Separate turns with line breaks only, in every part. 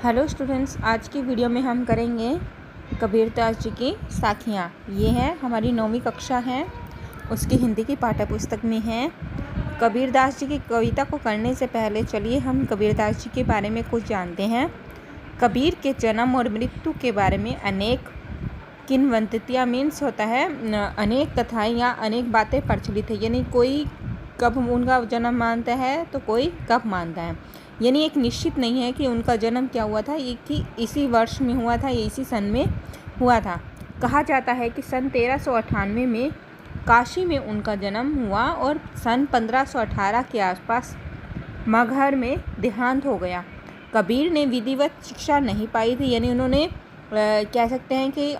Hello students, आज की video में हम करेंगे कबीरदास जी की साखियाँ। ये है हमारी 9वीं कक्षा है, उसकी हिंदी की पाठ्य पुस्तक में है। कबीरदास जी की कविता को करने से पहले चलिए हम कबीरदास जी के बारे में कुछ जानते हैं। कबीर के जन्म और मृत्यु के बारे में अनेक किंवदंतियाँ मीन्स होता है अनेक कथाएँ या अनेक बातें प्रचलित है। यानी कोई कब उनका जन्म मानता है तो कोई कब मानता है, यानी एक निश्चित नहीं है कि उनका जन्म क्या हुआ था, ये कि इसी वर्ष में हुआ था, ये इसी सन में हुआ था। कहा जाता है कि सन 1398 में काशी में उनका जन्म हुआ और सन 1518 के आसपास मगहर में देहांत हो गया। कबीर ने विधिवत शिक्षा नहीं पाई थी, यानी उन्होंने कह सकते हैं कि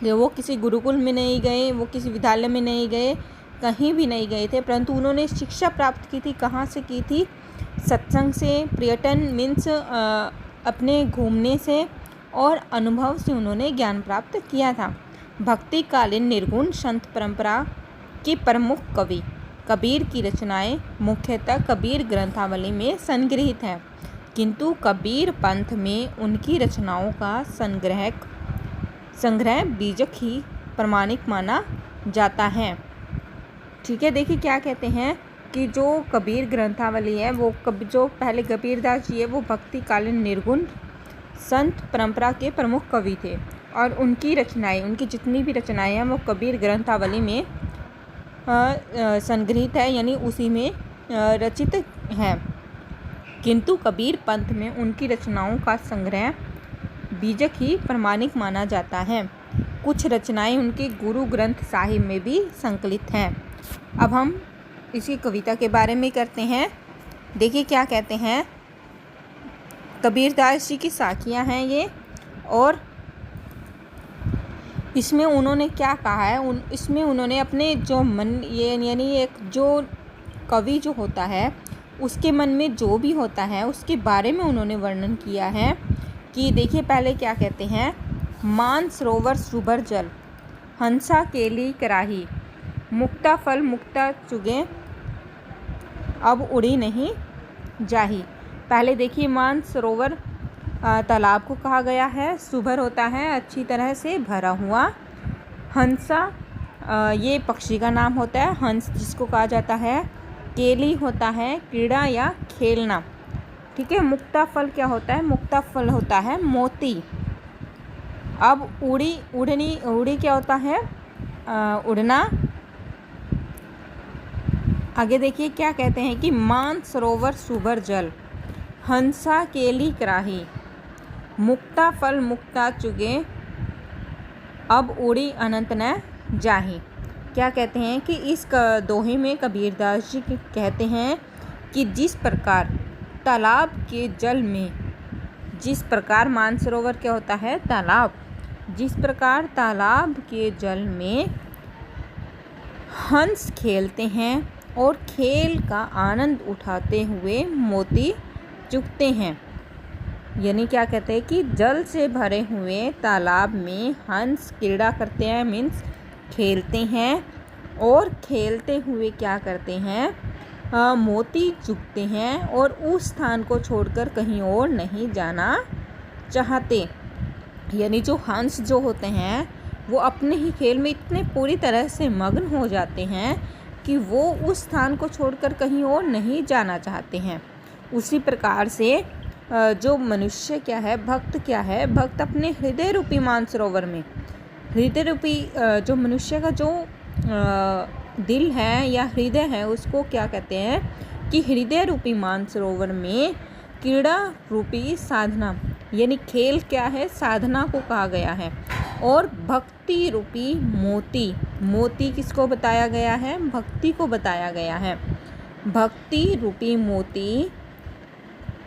वो किसी गुरुकुल में नहीं गए, वो किसी विद्यालय में नहीं गए, कहीं भी नहीं गए थे, परंतु उन्होंने शिक्षा प्राप्त की थी। कहाँ से की थी? सत्संग से, पर्यटन मीन्स अपने घूमने से और अनुभव से उन्होंने ज्ञान प्राप्त किया था। भक्तिकालीन निर्गुण संत परंपरा के प्रमुख कवि कबीर की रचनाएं मुख्यतः कबीर ग्रंथावली में संग्रहित हैं, किंतु कबीर पंथ में उनकी रचनाओं का संग्रह बीजक ही प्रमाणिक माना जाता है। ठीक है, देखिए क्या कहते हैं कि जो कबीर ग्रंथावली है वो जो पहले कबीरदास जी है वो भक्तिकालीन निर्गुण संत परंपरा के प्रमुख कवि थे और उनकी रचनाएं, उनकी जितनी भी रचनाएं हैं वो कबीर ग्रंथावली में संग्रहित है, यानी उसी में रचित है। किंतु कबीर पंथ में उनकी रचनाओं का संग्रह बीजक ही प्रमाणिक माना जाता है। कुछ रचनाएं उनके गुरु ग्रंथ साहिब में भी संकलित हैं। अब हम इसी कविता के बारे में करते हैं। देखिए क्या कहते हैं। कबीरदास जी की साखियाँ हैं ये, और इसमें उन्होंने क्या कहा है, इसमें उन्होंने अपने जो मन, ये यानी एक जो कवि जो होता है उसके मन में जो भी होता है उसके बारे में उन्होंने वर्णन किया है। कि देखिए पहले क्या कहते हैं। मान सरोवर सुभर जल, हंसा केली कराही, मुक्ता फल मुक्ता चुगे, अब उड़ी नहीं जाही। पहले देखिए मान सरोवर तालाब को कहा गया है, सुभर होता है अच्छी तरह से भरा हुआ। हंसा ये पक्षी का नाम होता है, हंस जिसको कहा जाता है। केली होता है क्रीड़ा या खेलना, ठीक है। मुक्ता फल क्या होता है? मुक्ता फल होता है मोती। अब उड़ी क्या होता है? उड़ना। आगे देखिए क्या कहते हैं कि मान सरोवर सुभर जल, हंसा केली कराही, मुक्ता फल मुक्ता चुगे, अब उड़ी अनंत न जाही। क्या कहते हैं कि इस दोहे में कबीरदास जी कहते हैं कि जिस प्रकार तालाब के जल में, जिस प्रकार मानसरोवर क्या होता है? तालाब। जिस प्रकार तालाब के जल में हंस खेलते हैं और खेल का आनंद उठाते हुए मोती चुगते हैं, यानी क्या कहते हैं कि जल से भरे हुए तालाब में हंस क्रीड़ा करते हैं, मीन्स खेलते हैं, और खेलते हुए क्या करते हैं? मोती चुगते हैं और उस स्थान को छोड़कर कहीं और नहीं जाना चाहते। यानी जो हंस जो होते हैं वो अपने ही खेल में इतने पूरी तरह से मग्न हो जाते हैं कि वो उस स्थान को छोड़कर कहीं और नहीं जाना चाहते हैं। उसी प्रकार से जो मनुष्य क्या है, भक्त क्या है, भक्त अपने हृदय रूपी मानसरोवर में, हृदय रूपी जो मनुष्य का जो दिल है या हृदय है उसको क्या कहते हैं कि हृदय रूपी मानसरोवर में क्रीड़ा रूपी साधना, यानी खेल क्या है? साधना को कहा गया है। और भक्ति रूपी मोती, मोती किसको बताया गया है? भक्ति को बताया गया है। भक्ति रूपी मोती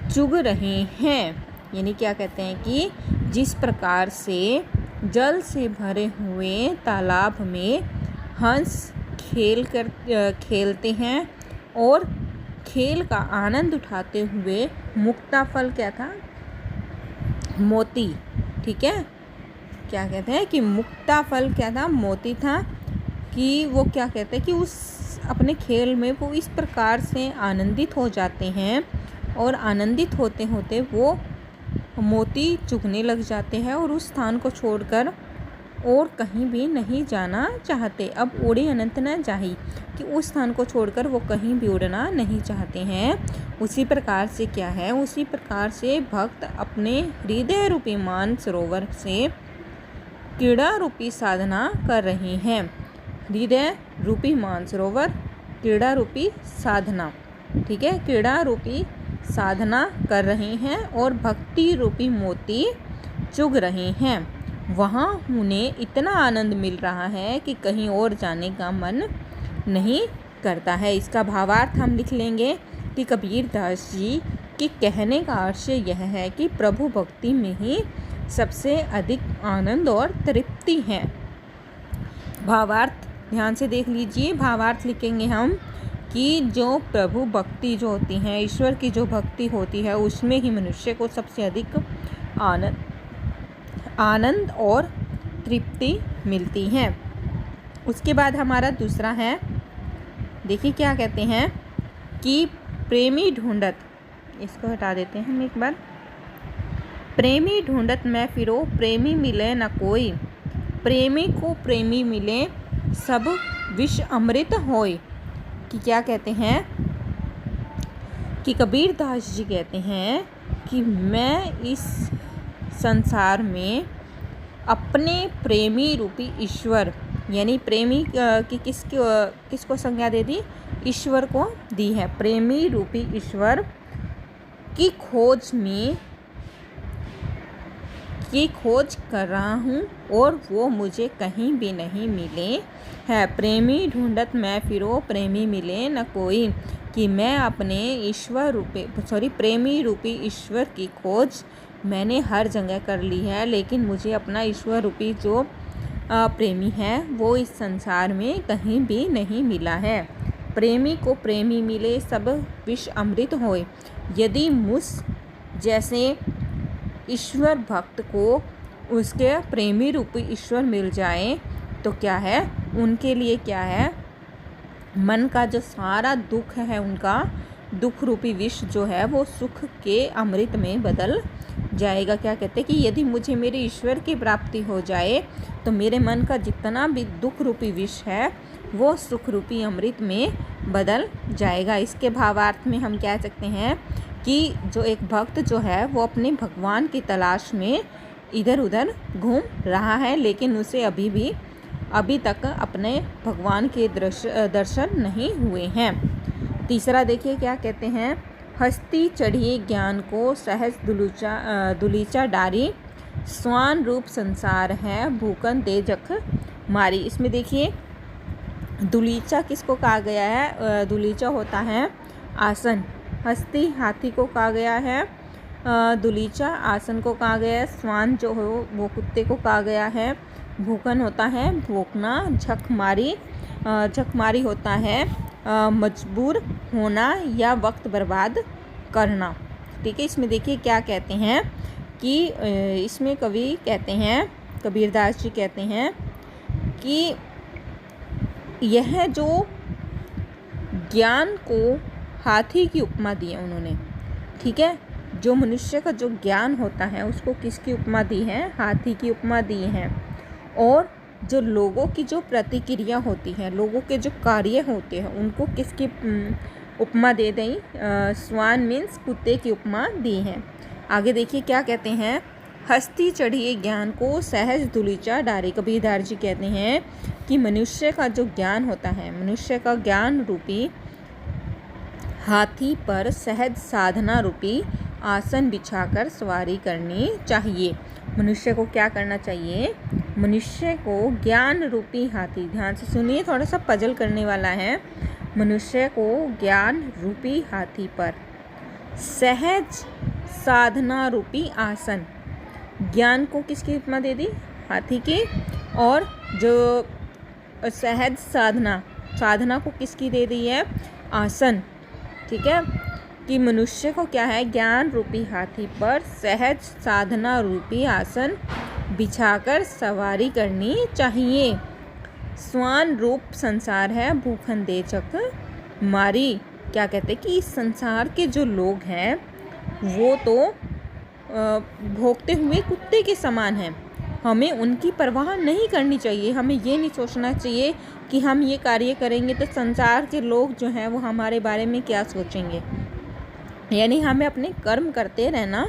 चुग रहे हैं, यानी क्या कहते हैं कि जिस प्रकार से जल से भरे हुए तालाब में हंस खेलते हैं और खेल का आनंद उठाते हुए मुक्ता फल क्या था? मोती, ठीक है। क्या कहते हैं कि मुक्ता फल क्या था? मोती था। कि वो क्या कहते हैं कि उस अपने खेल में वो इस प्रकार से आनंदित हो जाते हैं और आनंदित होते होते वो मोती चुगने लग जाते हैं और उस स्थान को छोड़कर और कहीं भी नहीं जाना चाहते। अब उड़े अनंत न जाहि, कि उस स्थान को छोड़कर वो कहीं भी उड़ना नहीं चाहते हैं। उसी प्रकार से क्या है, उसी प्रकार से भक्त अपने हृदय रूपी मान सरोवर से क्रीड़ा रूपी साधना कर रहे हैं। हृदय रूपी मानसरोवर, क्रीड़ा रूपी साधना, ठीक है, क्रीड़ा रूपी साधना कर रहे हैं और भक्ति रूपी मोती चुग रहे हैं। वहाँ उन्हें इतना आनंद मिल रहा है कि कहीं और जाने का मन नहीं करता है। इसका भावार्थ हम लिख लेंगे कि कबीर दास जी के कहने का अर्थ यह है कि प्रभु भक्ति में ही सबसे अधिक आनंद और तृप्ति है। भावार्थ ध्यान से देख लीजिए। भावार्थ लिखेंगे हम कि जो प्रभु भक्ति जो होती है, ईश्वर की जो भक्ति होती है, उसमें ही मनुष्य को सबसे अधिक आनंद और तृप्ति मिलती है। उसके बाद हमारा दूसरा है, देखिए क्या कहते हैं कि प्रेमी ढूंढत, इसको हटा देते हैं हम एक बार। प्रेमी ढूंढत मैं फिरो, प्रेमी मिले न कोई, प्रेमी को प्रेमी मिले सब विष अमृत होय। कि क्या कहते हैं कि कबीर दास जी कहते हैं कि मैं इस संसार में अपने प्रेमी रूपी ईश्वर, यानी प्रेमी की किसको संज्ञा दे दी, ईश्वर को दी है। प्रेमी रूपी ईश्वर की खोज कर रहा हूँ और वो मुझे कहीं भी नहीं मिले है। प्रेमी ढूंढत मैं फिरो, प्रेमी मिले न कोई, कि मैं अपने प्रेमी रूपी ईश्वर की खोज मैंने हर जगह कर ली है, लेकिन मुझे अपना ईश्वर रूपी जो प्रेमी है वो इस संसार में कहीं भी नहीं मिला है। प्रेमी को प्रेमी मिले सब विष अमृत होए। यदि मुझ जैसे ईश्वर भक्त को उसके प्रेमी रूपी ईश्वर मिल जाए तो क्या है, उनके लिए क्या है, मन का जो सारा दुख है, उनका दुख रूपी विष जो है वो सुख के अमृत में बदल जाएगा। क्या कहते हैं कि यदि मुझे मेरे ईश्वर की प्राप्ति हो जाए तो मेरे मन का जितना भी दुख रूपी विष है वो सुख रूपी अमृत में बदल जाएगा। इसके भावार्थ में हम कह सकते हैं कि जो एक भक्त जो है वो अपने भगवान की तलाश में इधर उधर घूम रहा है, लेकिन उसे अभी तक अपने भगवान के दर्शन नहीं हुए हैं। तीसरा देखिए क्या कहते हैं, हस्ती चढ़ी ज्ञान को सहज दुलीचा डारी, स्वान रूप संसार है भूकन दे जख मारी। इसमें देखिए दुलीचा किसको कहा गया है, दुलीचा होता है आसन, हस्ती हाथी को कहा गया है, दुलीचा आसन को कहा गया है, स्वान जो हो वो कुत्ते को कहा गया है, भूकन होता है भोंकना, झकमारी होता है मजबूर होना या वक्त बर्बाद करना। ठीक है, इसमें देखिए क्या कहते हैं कि इसमें कवि कहते हैं, कबीरदास जी कहते हैं कि यह जो ज्ञान को हाथी की उपमा दी है उन्होंने। ठीक है, जो मनुष्य का जो ज्ञान होता है उसको किसकी उपमा दी है, हाथी की उपमा दी है। और जो लोगों की जो प्रतिक्रिया होती है, लोगों के जो कार्य होते हैं उनको किसकी उपमा दे दी, स्वान मीन्स कुत्ते की उपमा दी है। आगे देखिए क्या कहते हैं, हस्ती चढ़ी ज्ञान को सहज दुलीचा डारे। कबीरदास जी कहते हैं कि मनुष्य का जो ज्ञान होता है, मनुष्य का ज्ञान रूपी हाथी पर सहज साधना रूपी आसन बिछाकर सवारी करनी चाहिए। मनुष्य को क्या करना चाहिए, मनुष्य को ज्ञान रूपी हाथी, ध्यान से सुनिए थोड़ा सा पजल करने वाला है, मनुष्य को ज्ञान रूपी हाथी पर सहज साधना रूपी आसन, ज्ञान को किसकी उपमा दे दी, हाथी की, और जो सहज साधना को किसकी दे दी है, आसन। ठीक है, कि मनुष्य को क्या है, ज्ञान रूपी हाथी पर सहज साधना रूपी आसन बिछाकर सवारी करनी चाहिए। स्वान रूप संसार है भूखन दे चक मारी। क्या कहते हैं कि इस संसार के जो लोग हैं वो तो भोंकते हुए कुत्ते के समान हैं। हमें उनकी परवाह नहीं करनी चाहिए। हमें ये नहीं सोचना चाहिए कि हम ये कार्य करेंगे तो संसार के लोग जो हैं वो हमारे बारे में क्या सोचेंगे। यानी हमें अपने कर्म करते रहना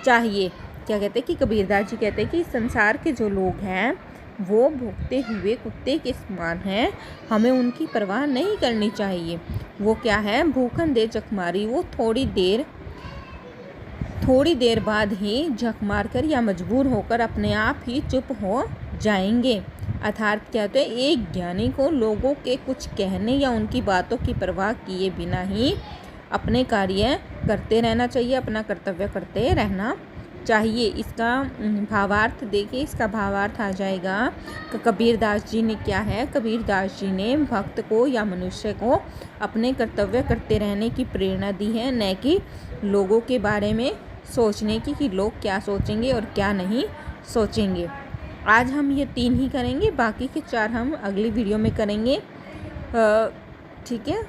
चाहिए। क्या कहते हैं कि कबीरदास जी कहते हैं कि संसार के जो लोग हैं वो भोंकते हुए कुत्ते के समान हैं, हमें उनकी परवाह नहीं करनी चाहिए। वो क्या है, भूखन दे जख मारी, वो थोड़ी देर बाद ही झक मारकर या मजबूर होकर अपने आप ही चुप हो जाएंगे। अर्थात क्या होता है, एक ज्ञानी को लोगों के कुछ कहने या उनकी बातों की परवाह किए बिना ही अपने कार्य करते रहना चाहिए, अपना कर्तव्य करते रहना चाहिए। इसका भावार्थ देखिए, इसका भावार्थ आ जाएगा कि कबीरदास जी ने क्या है, कबीरदास जी ने भक्त को या मनुष्य को अपने कर्तव्य करते रहने की प्रेरणा दी है, न कि लोगों के बारे में सोचने की कि लोग क्या सोचेंगे और क्या नहीं सोचेंगे। आज हम ये 3 ही करेंगे, बाकी के 4 हम अगली वीडियो में करेंगे। ठीक है।